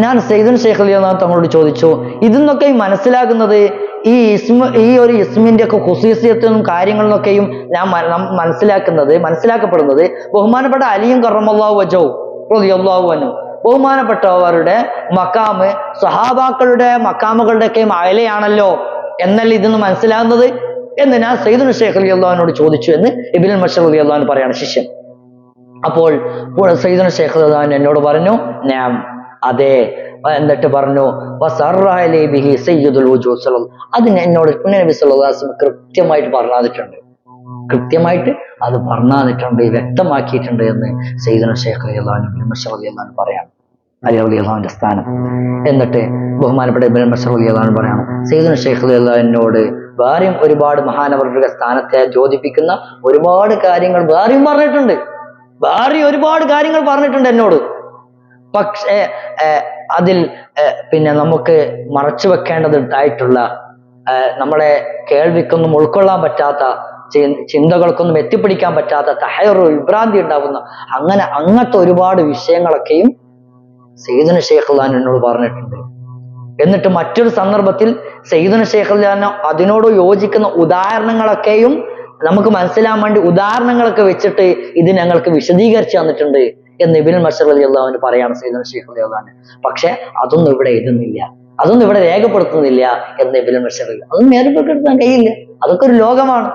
ഞാൻ സയ്യിദുന ശൈഖ് റളിയല്ലാഹു അൻഹു തങ്ങളോട് ചോദിച്ചു, ഇതിന്നൊക്കെ മനസ്സിലാകുന്നത് ഈ ഒരു ഇസ്മിന്റെ ഒക്കെ ഖുസൂസിയത്തും കാര്യങ്ങളിലൊക്കെയും ഞാൻ മനസ്സിലാക്കപ്പെടുന്നത് ബഹുമാനപ്പെട്ട അലിയും കറമല്ലാഹു വജഹു റളിയല്ലാഹു അൻഹു ബഹുമാനപ്പെട്ടവരുടെ മക്കാമ് സ്വഹാബാക്കളുടെ മക്കാമുകളുടെ ഒക്കെ അയലയാണല്ലോ എന്നല്ല ഇതെന്ന് മനസ്സിലാകുന്നത് എന്ന് ഞാൻ സയ്യിദുന ശൈഖ് റളിയല്ലാഹു അൻഹുവിനോട് ചോദിച്ചു എന്ന് ഇബ്നുൽ മസ്ഊദ് റളിയല്ലാഹു അൻഹു പറയാണ്, ശിഷ്യൻ. അപ്പോൾ സയ്യിദുന ശൈഖ് റളിയല്ലാഹു അൻഹു എന്നോട് പറഞ്ഞു, ഞാൻ അതെ. എന്നിട്ട് പറഞ്ഞു, ബിഹി സയ്യിദുൽ വജൂദ് സല്ലല്ലാഹു, അതിന് എന്നോട് പുണ്യ നബി സല്ലല്ലാഹു അലൈഹി വസല്ലം കൃത്യമായിട്ട് അത് പറഞ്ഞിട്ടുണ്ട്, വ്യക്തമാക്കിയിട്ടുണ്ട് എന്ന് സയ്യിദുന ശൈഖ് റളിയല്ലാഹു അൻഹു ഇബ്നുൽ മസ്ഊദ് റളിയല്ലാഹു അൻഹു പറയാണ്, അലി റളിയല്ലാഹു അൻഹുവിന്റെ സ്ഥാനം. എന്നിട്ട് ബഹുമാനപ്പെട്ട ഇബ്നുൽ മസ്ഊദ് റളിയല്ലാഹു അൻഹു പറയാണ്, സയ്യിദുന ശൈഖ് റളിയല്ലാഹു അൻഹുവിനോട് വേറെയും ഒരുപാട് മഹാനവരുടെ സ്ഥാനത്തെ യോജിപ്പിക്കുന്ന ഒരുപാട് കാര്യങ്ങൾ വേറെയും പറഞ്ഞിട്ടുണ്ട്, ഒരുപാട് കാര്യങ്ങൾ പറഞ്ഞിട്ടുണ്ട് എന്നോട്. പക്ഷേ അതിൽ പിന്നെ നമുക്ക് മറച്ചു വെക്കേണ്ടതായിട്ടുള്ള, നമ്മളെ കേൾവിക്കൊന്നും ഉൾക്കൊള്ളാൻ പറ്റാത്ത, ചിന്തകൾക്കൊന്നും എത്തിപ്പിടിക്കാൻ പറ്റാത്ത തഹയ്യുർ വിഭ്രാന്തി ഉണ്ടാകുന്ന അങ്ങനത്തെ ഒരുപാട് വിഷയങ്ങളൊക്കെയും സയ്യിദുന ശൈഖ് റളിയല്ലാഹു അൻഹു എന്നോട് പറഞ്ഞിട്ടുണ്ട്. എന്നിട്ട് മറ്റൊരു സന്ദർഭത്തിൽ സയ്യിദുന ശൈഖ് റളിയല്ലാഹു അൻഹു അതിനോട് യോജിക്കുന്ന ഉദാഹരണങ്ങളൊക്കെയും നമുക്ക് മനസ്സിലാൻ വേണ്ടി ഉദാഹരണങ്ങളൊക്കെ വെച്ചിട്ട് ഇത് ഞങ്ങൾക്ക് വിശദീകരിച്ചു തന്നിട്ടുണ്ട് എന്ന് ഇബ്നുൽ മസ്ഊദ് റളിയല്ലാഹു അൻഹു പറയാണ് സയ്യിദുന ശൈഖ് റളിയല്ലാഹു അൻഹു. പക്ഷെ അതൊന്നും ഇവിടെ എഴുതുന്നില്ല, അതൊന്നും ഇവിടെ രേഖപ്പെടുത്തുന്നില്ല എന്ന് ഇബ്നുൽ മസ്ഊദ്. അതൊന്നും രേഖപ്പെടുത്താൻ കഴിയില്ല, അതൊക്കെ ഒരു ലോകമാണ്.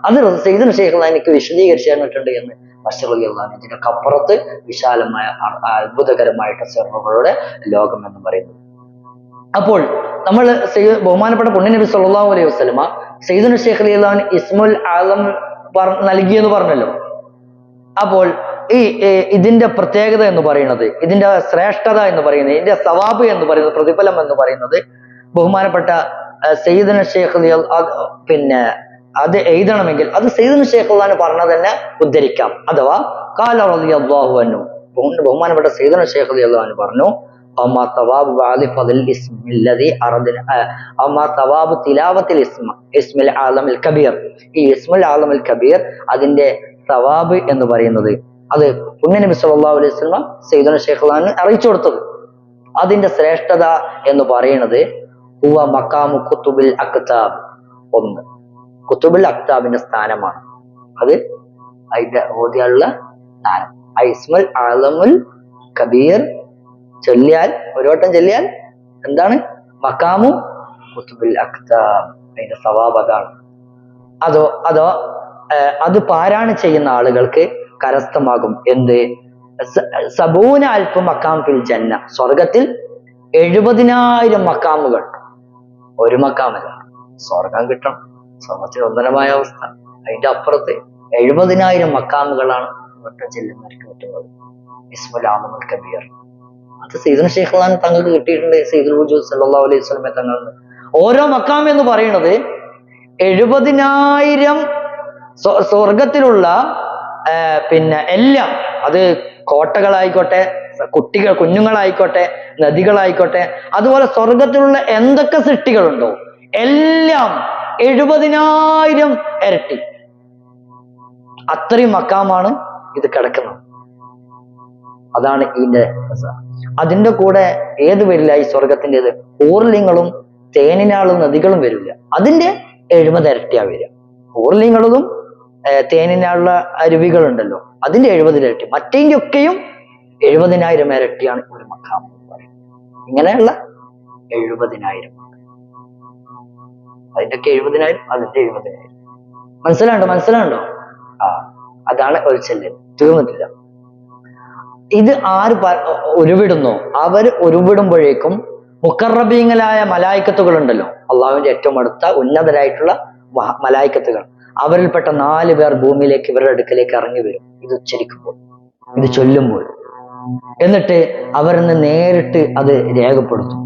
അത് സയ്യിദുന ശൈഖ് എനിക്ക് വിശദീകരിച്ചു തന്നിട്ടുണ്ട് എന്ന് ബഷർ റളിയല്ലാഹു അൻഹു. ഇതിനൊക്കെ അപ്പുറത്ത് വിശാലമായ അത്ഭുതകരമായിട്ട് സിർറുകളുടെ ലോകം എന്ന് പറയുന്നത്. അപ്പോൾ നമ്മൾ ബഹുമാനപ്പെട്ട പുണ്യ നബി സല്ലല്ലാഹു അലൈഹി വസല്ലമ സയ്യിദുന ശൈഖ് റളിയല്ലാഹു അൻഹു ഇസ്മുൽ ആലം നൽകിയെന്ന് പറഞ്ഞല്ലോ. അപ്പോൾ ഇതിന്റെ പ്രത്യേകത എന്ന് പറയുന്നത്, ഇതിന്റെ ശ്രേഷ്ഠത എന്ന് പറയുന്നത്, ഇതിന്റെ സവാബ് എന്ന് പറയുന്നത്, പ്രതിഫലം എന്ന് പറയുന്നത് ബഹുമാനപ്പെട്ട സയ്യിദുന ശൈഖ് പിന്നെ അത് എഴുതണമെങ്കിൽ അത് സയ്യിദുന ശൈഖ് പറഞ്ഞത് തന്നെ ഉദ്ധരിക്കാം. അഥവാ ഖാല റളിയല്ലാഹു അൻഹു, ബഹുമാനപ്പെട്ട സയ്യിദുന ശൈഖ് റളിയല്ലാഹു അൻഹു പറഞ്ഞു, അമ്മാ തവാബ് വാദിഫദിൽ ഇസ്മില്ലദി അറദന അമ്മാ തവാബ് തിലാവത്തിൽ ഇസ്മിൽ ആലമിൽ കബീർ. ഈ ഇസ്മുൽ ആലമിൽ കബീർ അതിന്റെ സവാബ് എന്ന് പറയുന്നത് അത് പുണ്യ നബി സല്ലല്ലാഹു അലൈഹി വസല്ലം സയ്യിദുന ശൈഖ് അറിയിച്ചു കൊടുത്തത്. അതിന്റെ ശ്രേഷ്ഠത എന്ന് പറയുന്നത് ഹുവ മഖാമു കുതുബിൽ അക്താബ്. ഒന്ന്, കുതുബുൽ അക്താബിന്റെ സ്ഥാനമാണ്. അത് അതിന്റെ ഓതിയുള്ള സ്ഥാനം. ഇസ്മുൽ ആലമുൽ കബീർ ചൊല്ലിയാൽ, ഒരു വട്ടം ചൊല്ലിയാൽ എന്താണ്? മഖാമു കുതുബുൽ അക്താബ്. അതിന്റെ സവാബ് അതാണ്. അതോ അത് പാരായണം ചെയ്യുന്ന ആളുകൾക്ക് കരസ്ഥമാകും എന്ത്? സബൂന അൽഫ് മക്കാം ഫിൽ ജന്ന. സ്വർഗത്തിൽ 70,000 മക്കാമുകൾ. ഒരു മക്കാമല്ല, സ്വർഗം കിട്ടണം. സ്വർഗത്തിൽ ഒന്നരമായ അവസ്ഥ. അതിന്റെ അപ്പുറത്ത് 70,000 മക്കാമുകളാണ് വട്ടം ചെല്ലുന്നവർക്ക് കിട്ടുന്നത്. ഇസ്മുൽ ആലമുൽ കബീർ. അത് സയ്യിദുന ശൈഖ് തങ്ങൾക്ക് കിട്ടിയിട്ടുണ്ട്. സയ്യിദുൽ വജൂദ് സല്ലല്ലാഹു അലൈഹി വസല്ലം തങ്ങൾ ഓരോ മക്കാം എന്ന് പറയുന്നത് 70,000 സ്വർഗത്തിലുള്ള പിന്നെ എല്ലാം, അത് കോട്ടകളായിക്കോട്ടെ, കുഞ്ഞുങ്ങളായിക്കോട്ടെ, നദികളായിക്കോട്ടെ, അതുപോലെ സ്വർഗത്തിലുള്ള എന്തൊക്കെ സൃഷ്ടികളുണ്ടോ എല്ലാം 70,000 ഇരട്ടി. അത്രയും മക്കാമാണ് ഇത് കിടക്കുന്നത്. അതാണ് ഇതിന്റെ. അതിന്റെ കൂടെ ഏത് വരില്ല? ഈ സ്വർഗത്തിൻ്റെത് ഊർലിങ്ങളും തേനിനാളും നദികളും വരില്ല. അതിന്റെ 70 ഇരട്ടിയാ വരിക. ഊർലിങ്ങളും തേനിനാളുള്ള അരുവികളുണ്ടല്ലോ, അതിന്റെ 70 ഇരട്ടി. മറ്റേന്റെ ഒക്കെയും 70,000 ഇരട്ടിയാണ് ഒരു മക്കാം എന്ന് പറയുന്നത്. ഇങ്ങനെയുള്ള 70,000. അതിന്റെ ഒക്കെ 70,000, അതിന്റെ 70,000. മനസ്സിലാണ്ടോ? അതാണ് ഒരു ചെല്ല്. തീർന്നിട്ടില്ല. ഇത് ആര് ഉരുവിടുന്നോ അവർ ഉരുവിടുമ്പോഴേക്കും മുഖറബീങ്ങളായ മലായിക്കത്തുകൾ ഉണ്ടല്ലോ, അള്ളാഹുവിന്റെ ഏറ്റവും അടുത്ത ഉന്നതരായിട്ടുള്ള മലായിക്കത്തുകൾ, അവരിൽപ്പെട്ട 4 പേർ ഭൂമിയിലേക്ക് ഇവരുടെ അടുക്കലേക്ക് ഇറങ്ങി വരും ഇത് ഉച്ചരിക്കുമ്പോൾ, ഇത് ചൊല്ലുമ്പോൾ. എന്നിട്ട് അവരിന്ന് നേരിട്ട് അത് രേഖപ്പെടുത്തും.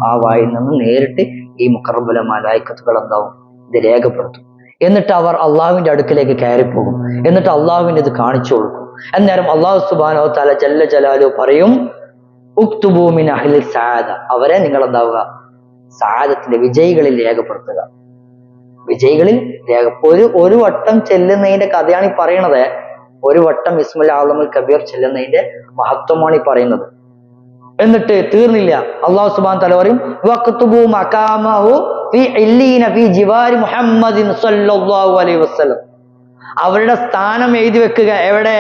ആ വായിൽ നിന്ന് നേരിട്ട് ഈ മുഖറബുല മലായിക്കത്തുകൾ എന്താവും? ഇത് രേഖപ്പെടുത്തും. എന്നിട്ട് അവർ അള്ളാഹുവിന്റെ അടുക്കലേക്ക് കയറിപ്പോകും. എന്നിട്ട് അള്ളാഹുവിന് ഇത് കാണിച്ചു കൊടുക്കും. അന്നേരം അള്ളാഹു സുബ്ഹാനഹു വ തആല ജല്ല ജലാലുഹു പറയും, ഉക്തുബൂ മിൻ അഹ്ലി സഅദ. അവരെ നിങ്ങൾ എന്താവുക? സഅദത്തിന്റെ വിജയികളിൽ രേഖപ്പെടുത്തുക. വിജയികളിൽ ഒരു വട്ടം ചെല്ലുന്നതിന്റെ കഥയാണ് ഈ പറയണത്. ഒരു വട്ടം ഇസ്മുൽ ആലമുൽ കബീർ ചെല്ലുന്നതിന്റെ മഹത്വമാണ് ഈ പറയുന്നത്. എന്നിട്ട് തീർന്നില്ല. അള്ളാഹു സുബ്ഹാനഹു വ തആല പറയും, വഖ്തുബൂ മഖാമഹു ഫീ ഇല്ലീന ഫീ ജിവാരി മുഹമ്മദിൻ സ്വല്ലല്ലാഹു അലൈഹി വസല്ലം. അവരുടെ സ്ഥാനം എഴുതി വെക്കുക. എവിടെ?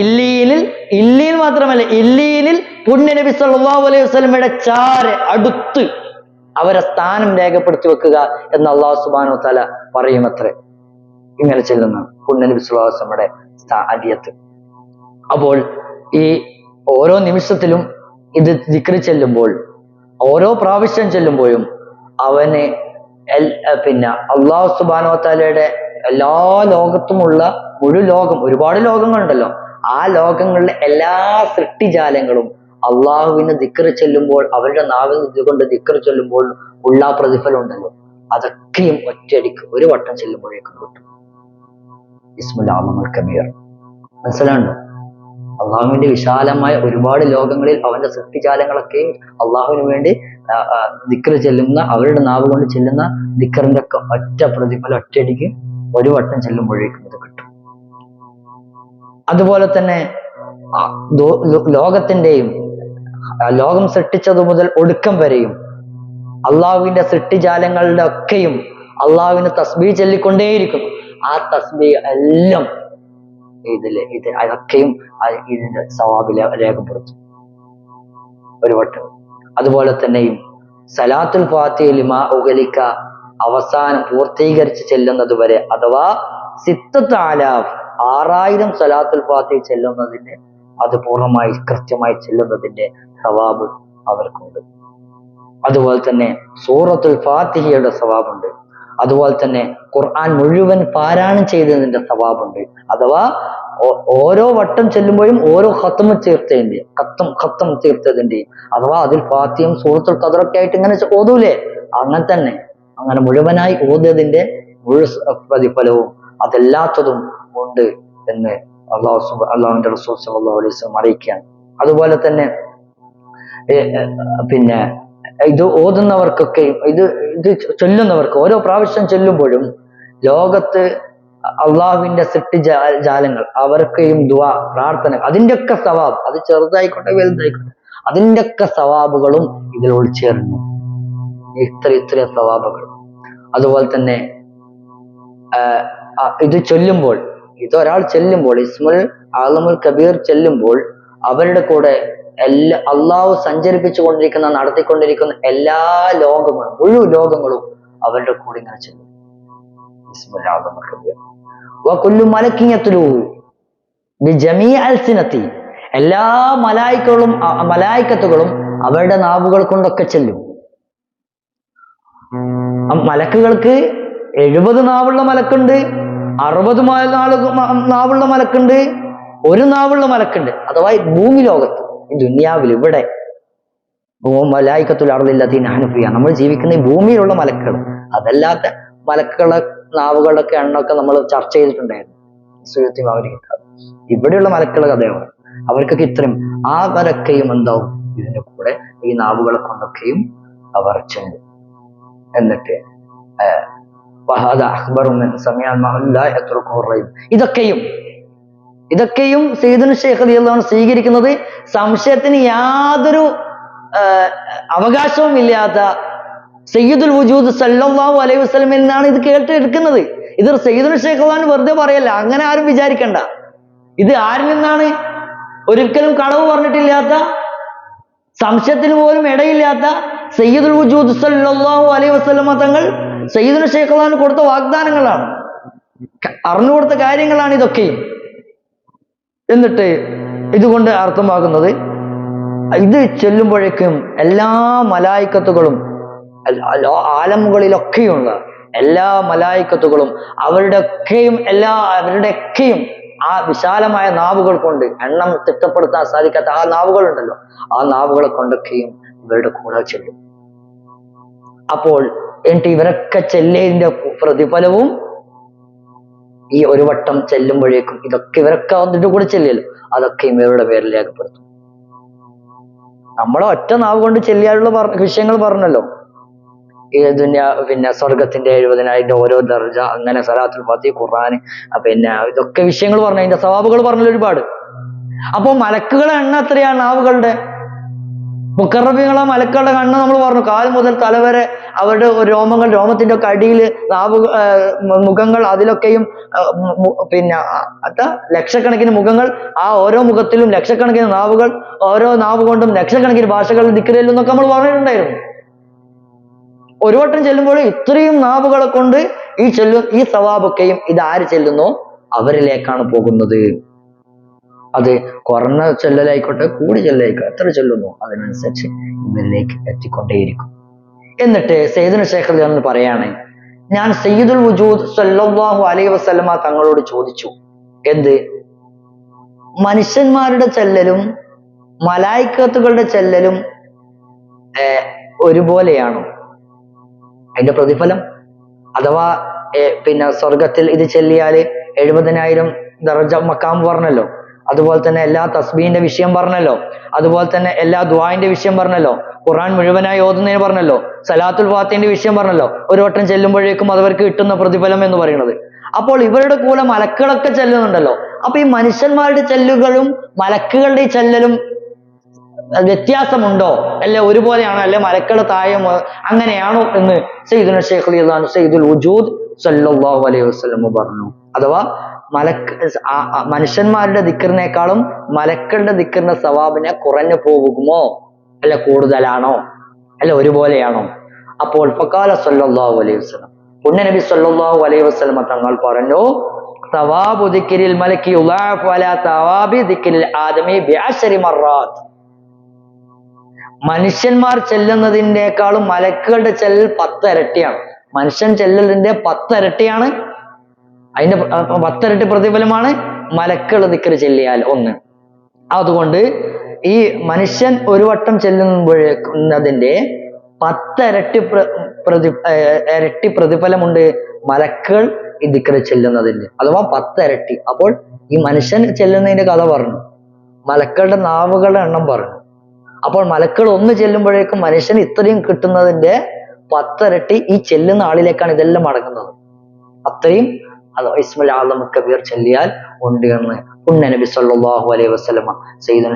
ഇല്ലീനിൽ മാത്രമല്ല, ഇല്ലീനിൽ പുണ്യ നബി സല്ലല്ലാഹു അലൈഹി വസല്ലമയുടെ അടുത്ത് അവരെ സ്ഥാനം രേഖപ്പെടുത്തി വെക്കുക എന്ന് അള്ളാഹു സുബ്ഹാനഹു വ തആല പറയുമത്രേ. ഇങ്ങനെ ചെല്ലുന്ന പുണ്യ നബി സല്ലല്ലാഹു അലൈഹി വസല്ലമയുടെ അടിയത്ത്. അപ്പോൾ ഈ ഓരോ നിമിഷത്തിലും ഇത് ദിക്ർ ചെല്ലുമ്പോൾ, ഓരോ പ്രാവശ്യം ചെല്ലുമ്പോഴും അവന് പിന്നെ അള്ളാഹു സുബ്ഹാനഹു വ തആലയുടെ എല്ലാ ലോകത്തുമുള്ള ലോകം, ഒരുപാട് ലോകങ്ങളുണ്ടല്ലോ, ആ ലോകങ്ങളിലെ എല്ലാ സൃഷ്ടിജാലങ്ങളും അള്ളാഹുവിന് ദിക്ർ ചെല്ലുമ്പോൾ, അവരുടെ നാവിൽ ഇതുകൊണ്ട് ദിക്ർ ചെല്ലുമ്പോൾ ഉള്ള പ്രതിഫലം ഉണ്ടല്ലോ, അതൊക്കെയും ഒറ്റയടിക്ക് ഒരു വട്ടം ചെല്ലുമ്പോഴേക്കും കിട്ടും. ഇസ്മുൽ ആലമുൽ കബീർ. മനസ്സിലാണ്ടോ? അള്ളാഹുവിന്റെ വിശാലമായ ഒരുപാട് ലോകങ്ങളിൽ അവന്റെ സൃഷ്ടിജാലങ്ങളൊക്കെ അള്ളാഹുവിന് വേണ്ടി ദിക്ർ ചെല്ലുന്ന, അവരുടെ നാവ് കൊണ്ട് ചെല്ലുന്ന ദിക്റിന്റെ ഒക്കെ ഒറ്റ പ്രതിഫലം ഒറ്റയടിക്ക് ഒരു വട്ടം ചെല്ലുമ്പോഴേക്കും ഇത് കിട്ടും. അതുപോലെ തന്നെ ലോകത്തിന്റെയും ലോകം സൃഷ്ടിച്ചതു മുതൽ ഒടുക്കം വരെയും അള്ളാഹുവിന്റെ സൃഷ്ടിജാലങ്ങളുടെ ഒക്കെയും അള്ളാഹുവിന് തസ്ബീഹ് ചൊല്ലിക്കൊണ്ടേയിരിക്കുന്നു. ആ തസ്ബീഹ് എല്ലാം അതൊക്കെയും ഇതിന്റെ സവാബിലെ രേഖപ്പെടുത്തും ഒരു വട്ടം. അതുപോലെ തന്നെയും സലാത്തുൽ ഫാത്തിഹ ലിമാ ഉഗലിക, അവസാനം പൂർത്തീകരിച്ച് ചെല്ലുന്നത് വരെ, അഥവാ 6000 സലാത്തുൽ ഫാത്തിഹ ചെല്ലുന്നതിന്റെ, അത് പൂർണ്ണമായി കൃത്യമായി ചെല്ലുന്നതിന്റെ സവാബ് അവർക്കുണ്ട്. അതുപോലെ തന്നെ സൂറത്തുൽ ഫാത്തിഹയുടെ സവാബുണ്ട്. അതുപോലെ തന്നെ ഖുർആൻ മുഴുവൻ പാരായണം ചെയ്തതിന്റെ സവാബുണ്ട്. അഥവാ ഓരോ വട്ടം ചെല്ലുമ്പോഴും ഓരോ ഖത്മ തീർത്തതിന്റെ, അഥവാ അതിൽ ഫാത്തിഹയും സൂറത്തുൽ ഖദറൊക്കെ ആയിട്ട് ഇങ്ങനെ ഓതൂലേ, അങ്ങനെ തന്നെ അങ്ങനെ മുഴുവനായി ഓതിയതിന്റെ മുഴുവൻ പ്രതിഫലവും അതെല്ലാത്തതും ഉണ്ട് എന്ന് അള്ളാഹുവിന്റെ റസൂൽ സ്വല്ലല്ലാഹു അലൈഹി വസല്ലം അറിയിക്കുകയാണ്. അതുപോലെ തന്നെ പിന്നെ ഇത് ഓതുന്നവർക്കൊക്കെയും ഇത് ചൊല്ലുന്നവർക്ക് ഓരോ പ്രാവശ്യം ചൊല്ലുമ്പോഴും ലോകത്ത് അള്ളാഹുവിന്റെ ജാലങ്ങൾ അവർക്കെയും ദുആ പ്രാർത്ഥന അതിൻ്റെയൊക്കെ സവാബ്, അത് ചെറുതായിക്കോട്ടെ വലുതായിക്കോട്ടെ, അതിൻ്റെയൊക്കെ സവാബുകളും ഇതിൽ ഉൾച്ചേർന്നു. ഇത്രയും സവാബുകൾ. അതുപോലെ തന്നെ ഇത് ചൊല്ലുമ്പോൾ, ഇതൊരാൾ ചെല്ലുമ്പോൾ, ഇസ്മുൽ ആലമുൽ കബീർ ചെല്ലുമ്പോൾ അവരുടെ കൂടെ അള്ളാഹു സഞ്ചരിപ്പിച്ചു കൊണ്ടിരിക്കുന്ന, നടത്തിക്കൊണ്ടിരിക്കുന്ന എല്ലാ ലോകങ്ങളും, മുഴുവൻ ലോകങ്ങളും അവരുടെ കൂടെ ഇങ്ങനെ ചെല്ലും. ഇസ്മുൽ ആലമുൽ കബീർ വകുല്ലു മലക്കിൻ യത്ലൂ ബിജമീഇ അൽസിനതി, എല്ലാ മലായിക്കത്തുകളും അവരുടെ നാവുകൾ കൊണ്ടൊക്കെ ചെല്ലും. മലക്കുകൾക്ക് 70 നാവുള്ള മലക്കുണ്ട്, 60 നാവുള്ള മലക്കുണ്ട്, 1 നാവുള്ള മലക്കുണ്ട്. അഥവാ ഭൂമി ലോകത്ത്, ഈ ദുനിയാവിൽ, ഇവിടെ മലായിക്കത്തുൽ അർദില്ലതീന ഹനഫിയ, നമ്മൾ ജീവിക്കുന്ന ഈ ഭൂമിയിലുള്ള മലക്കുകൾ, അതല്ലാത്ത മലക്കുകളെ നാവുകളുടെ എണ്ണമൊക്കെ നമ്മൾ ചർച്ച ചെയ്തിട്ടുണ്ടായിരുന്നു സുയൂത്തി മാവരി കിതാബ്. ഇവിടെയുള്ള മലക്കുകളുടെ കഥയാണ്. അവർക്കൊക്കെ ഇത്രയും, അവരൊക്കെയും എന്താവും ഇതിന്റെ കൂടെ ഈ നാവുകളെ കൊണ്ടൊക്കെയും അവർ ചെല്ലും. എന്നിട്ട് ഇതൊക്കെയും സയ്യിദുൽ ശൈഖ് റളിയല്ലാഹു അൻഹു സ്വീകരിക്കുന്നത് സംശയത്തിന് യാതൊരു അവകാശവും ഇല്ലാത്ത സയ്യിദുൽ വജൂദ് സല്ലല്ലാഹു അലൈഹി വസല്ലം എന്നാണ് ഇത് കേട്ടെടുക്കുന്നത്. ഇത് സയ്യിദുൽ ശൈഖ് റളിയല്ലാഹു അൻഹു വെറുതെ പറയല്ല, അങ്ങനെ ആരും വിചാരിക്കണ്ട. ഇത് ആരിൽ നിന്നാണ്? ഒരിക്കലും കളവ് പറഞ്ഞിട്ടില്ലാത്ത, സംശയത്തിന് പോലും ഇടയില്ലാത്ത സയ്യിദുൽ വജൂദ് സല്ലല്ലാഹു അലൈഹി വസല്ലം തങ്ങൾ സയ്യിദുൽ ശൈഖ് റളിയല്ലാഹു അൻഹു കൊടുത്ത വാഗ്ദാനങ്ങളാണ്, അറിഞ്ഞുകൊടുത്ത കാര്യങ്ങളാണ് ഇതൊക്കെയും. എന്നിട്ട് ഇതുകൊണ്ട് അർത്ഥമാക്കുന്നത്, ഇത് ചൊല്ലുമ്പോഴേക്കും എല്ലാ മലായിക്കത്തുകളും, ആലമുകളിലൊക്കെയുള്ള എല്ലാ മലായിക്കത്തുകളും അവരുടെയൊക്കെയും ആ വിശാലമായ നാവുകൾ കൊണ്ട്, എണ്ണം തിട്ടപ്പെടുത്താൻ സാധിക്കാത്ത ആ നാവുകൾ ഉണ്ടല്ലോ, ആ നാവുകളെ കൊണ്ടൊക്കെയും ഇവരുടെ കൂടെ ചെല്ലും. അപ്പോൾ എന്നിട്ട് ഇവരൊക്കെ ചെല്ലിയതിന്റെ പ്രതിഫലവും ഈ ഒരു വട്ടം ചെല്ലുമ്പോഴേക്കും ഇതൊക്കെ ഇവരൊക്കെ അതിന്റെ കൂടെ ചെല്ലിയല്ലോ, അതൊക്കെ ഇവരുടെ പേരിൽ രേഖപ്പെടുത്തും. നമ്മളെ ഒറ്റ നാവ് കൊണ്ട് ചെല്ലിയാലുള്ള വിഷയങ്ങൾ പറഞ്ഞല്ലോ, പിന്നെ സ്വർഗത്തിന്റെ 70,000 ഓരോ ദർജ, അങ്ങനെ സലാത്തുൽ ഫാത്തിഹ, ഖുർആൻ, പിന്നെ ഇതൊക്കെ വിഷയങ്ങൾ പറഞ്ഞു, അതിന്റെ സവാബുകൾ പറഞ്ഞല്ലോ ഒരുപാട്. അപ്പൊ മലക്കുകളെ എണ്ണ എത്രയാണ്? നാവുകളുടെ മുഖറബികളെ മലക്കുകളുടെ കണ്ണ് നമ്മൾ പറഞ്ഞു, കാൽ മുതൽ തല വരെ അവരുടെ രോമങ്ങൾ, രോമത്തിന്റെ ഒക്കെ അടിയിൽ മുഖങ്ങൾ, അതിലൊക്കെയും പിന്നെ ലക്ഷക്കണക്കിന് മുഖങ്ങൾ, ആ ഓരോ മുഖത്തിലും ലക്ഷക്കണക്കിന് നാവുകൾ, ഓരോ നാവ് കൊണ്ടും ലക്ഷക്കണക്കിന് ഭാഷകൾ ദിക്റിലും എന്നൊക്കെ നമ്മൾ പറഞ്ഞിട്ടുണ്ടായിരുന്നു. ഒരു വട്ടം ചെല്ലുമ്പോൾ ഇത്രയും നാവുകളെ കൊണ്ട് ഈ സവാബൊക്കെയും ഇത് ആര് ചെല്ലുന്നോ അവരിലേക്കാണ് പോകുന്നത്. അത് കുറഞ്ഞ ചെല്ലലായിക്കോട്ടെ, കൂടി ചെല്ലലായിക്കോട്ടെ, എത്ര ചെല്ലുന്നു അതിനനുസരിച്ച് ഇവരിലേക്ക് എത്തിക്കൊണ്ടേയിരിക്കും. എന്നിട്ട് സയ്യിദുൽ ശൈഖ് റളിയല്ലാഹു അൻഹു പറയാണ്, ഞാൻ സയ്യിദുൽ വജൂദ് സല്ലല്ലാഹു അലൈഹി വസല്ലമ തങ്ങളോട് ചോദിച്ചു, എന്ത്? മനുഷ്യന്മാരുടെ ചെല്ലലും മലായിക്കത്തുകളുടെ ചെല്ലലും ഒരുപോലെയാണോ അതിന്റെ പ്രതിഫലം? അഥവാ പിന്നെ സ്വർഗത്തിൽ ഇത് ചെല്ലിയാല് 70,000 ദർജ മക്കാം പറഞ്ഞല്ലോ, അതുപോലെ തന്നെ എല്ലാ തസ്ബീഹിന്റെ വിഷയം പറഞ്ഞല്ലോ, അതുപോലെ തന്നെ എല്ലാ ദുആന്റെ വിഷയം പറഞ്ഞല്ലോ, ഖുർആൻ മുഴുവനായി ഓതുന്നതിന് പറഞ്ഞല്ലോ, സലാത്തുൽ ഫാത്തിഹിന്റെ വിഷയം പറഞ്ഞല്ലോ, ഒരു വട്ടം ചെല്ലുമ്പോഴേക്കും അതവർക്ക് കിട്ടുന്ന പ്രതിഫലം എന്ന് പറയുന്നത്. അപ്പോൾ ഇവരുടെ കൂടെ മലക്കുകളൊക്കെ ചെല്ലുന്നുണ്ടല്ലോ. അപ്പൊ ഈ മനുഷ്യന്മാരുടെ ചെല്ലുകളും മലക്കുകളുടെ ചെല്ലലും വ്യത്യാസമുണ്ടോ? അല്ലെ ഒരുപോലെയാണോ? അല്ലെ മലക്കുകളുടെ താഴെ അങ്ങനെയാണോ എന്ന് സയ്യിദുൽ ശൈഖ് റളിയല്ലാഹു അൻഹു സയ്യിദുൽ വജൂദ് സല്ലല്ലാഹു അലൈഹി വസല്ലം പറഞ്ഞു. അഥവാ മനുഷ്യന്മാരുടെ ദിക്റിനേക്കാളും മലക്കളുടെ ദിക്റിന്റെ സവാബിനെ കുറഞ്ഞു പോകുമോ, അല്ല കൂടുതലാണോ, അല്ല ഒരുപോലെയാണോ? അപ്പോൾ ഫഖാല സല്ലല്ലാഹു അലൈഹി വസല്ലം, പുണ്യ നബി സല്ലല്ലാഹു അലൈഹി വസല്ലം തങ്ങൾ പറഞ്ഞു, തവാബു ദിക്രിൽ മലക്കി യുളാഫു അലാ തവാബി ദിക്രിൽ ആദമി ബിഅശ്രി മർറാത്ത്. മനുഷ്യന്മാർ ചെല്ലുന്നതിനേക്കാളും മലക്കുകളുടെ ചെല്ലൽ 10 ഇരട്ടിയാണ്. മനുഷ്യൻ ചെല്ലലിന്റെ 10 ഇരട്ടിയാണ്, അതിന്റെ 10 ഇരട്ടി പ്രതിഫലമാണ് മലക്കുകൾ ദിക്ർ ചെല്ലിയാൽ ഒന്ന്. അതുകൊണ്ട് ഈ മനുഷ്യൻ ഒരു വട്ടം ചെല്ലുന്നതിന്റെ 10 ഇരട്ടി പ്രതിഫലമുണ്ട് മലക്കുകൾ ഈ ദിക്ർ ചെല്ലുന്നതിന്, അഥവാ 10 ഇരട്ടി. അപ്പോൾ ഈ മനുഷ്യൻ ചെല്ലുന്നതിന്റെ കഥ പറഞ്ഞു, മലക്കളുടെ നാവുകളുടെ എണ്ണം പറഞ്ഞു. അപ്പോൾ മലക്കൾ ഒന്ന് ചെല്ലുമ്പോഴേക്കും മനുഷ്യൻ ഇത്രയും കിട്ടുന്നതിന്റെ 10 ഇരട്ടി ഈ ചെല്ലുന്ന ആളിലേക്കാണ് ഇതെല്ലാം അടങ്ങുന്നത്. അത്രയും അത് ഇസ്മുൽ ആദം കബീർ ചെല്ലിയാൽ ഉണ്ട് എന്ന് പുണ്യ നബി സല്ലല്ലാഹു അലൈഹി വസല്ലമ സയ്യിദുന.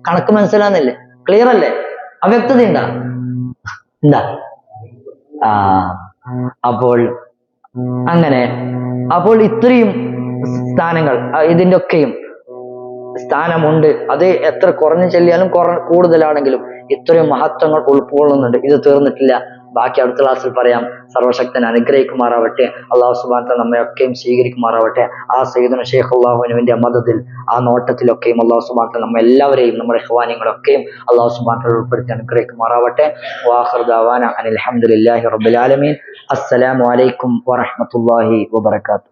കണക്ക് മനസ്സിലാകുന്നില്ലേ? ക്ലിയർ അല്ലേ? അവ്യക്തത ഉണ്ടാ? അപ്പോൾ അങ്ങനെ, അപ്പോൾ ഇത്രയും സ്ഥാനങ്ങൾ ഇതിന്റെ ഒക്കെയും സ്ഥാനമുണ്ട്. അത് എത്ര കുറഞ്ഞു ചെല്ലിയാലും കൂടുതലാണെങ്കിലും ഇത്രയും മഹത്വങ്ങൾ ഉൾക്കൊള്ളുന്നുണ്ട്. ഇത് തീർന്നിട്ടില്ല, ബാക്കി അടുത്ത ക്ലാസ്സിൽ പറയാം. സർവശക്തൻ അനുഗ്രഹിക്കുമാറാവട്ടെ. അള്ളാഹു സുബ്ഹാനഹു വ തആല നമ്മയൊക്കെയും സ്വീകരിക്കുമാറാവട്ടെ. ആ സയ്യിദുന ശൈഖ് അല്ലാഹുവിന്റെ മദദിൽ, ആ നോട്ടത്തിലൊക്കെയും അള്ളാഹു സുബ്ഹാനഹു വ തആല നമ്മ എല്ലാവരെയും നമ്മുടെ ഇഖ്വാനികളൊക്കെയും അള്ളാഹു സുബ്ഹാനഹു വ തആല ഉൾപ്പെടുത്തി അനുഗ്രഹിക്കുമാറാവട്ടെ. വആഖിറു ദഅവാന അനിൽ ഹംദുലില്ലാഹി റബ്ബിൽ ആലമീൻ. അസ്സലാമു അലൈക്കും വറഹ്മത്തുള്ളാഹി വബറകാതുഹു.